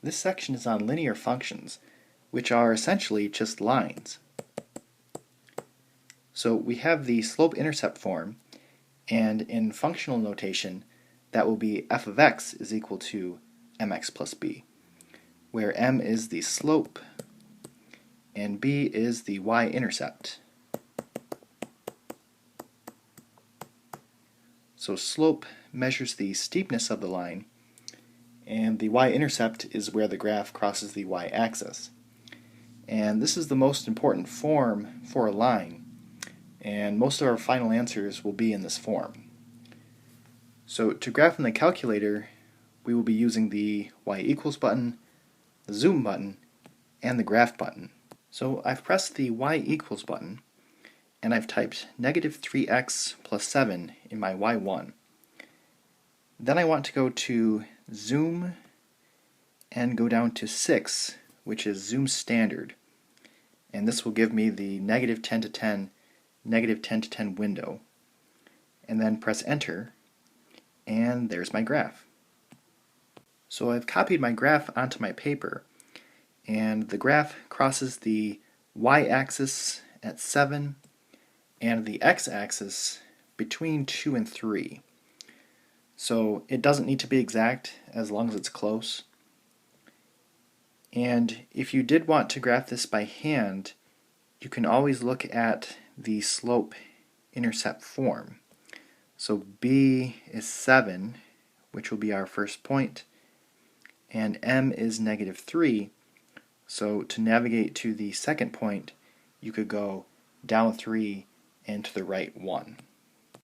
This section is on linear functions, which are essentially just lines. So we have the slope-intercept form, and in functional notation, that will be f of x is equal to mx plus b, where m is the slope and b is the y-intercept. So slope measures the steepness of the line, and the y-intercept is where the graph crosses the y-axis. And this is the most important form for a line, and most of our final answers will be in this form. So to graph in the calculator, we will be using the y equals button, the zoom button, and the graph button. So I've pressed the y equals button, and I've typed negative 3x plus 7 in my y1. Then I want to go to zoom and go down to 6, which is zoom standard. And this will give me the negative 10 to 10, negative 10 to 10 window. And then press enter, and there's my graph. So I've copied my graph onto my paper, and the graph crosses the y-axis at 7 and the x-axis between 2 and 3. So it doesn't need to be exact as long as it's close. And if you did want to graph this by hand, you can always look at the slope-intercept form. So b is 7, which will be our first point, and m is negative 3. So to navigate to the second point, you could go down 3 and to the right 1.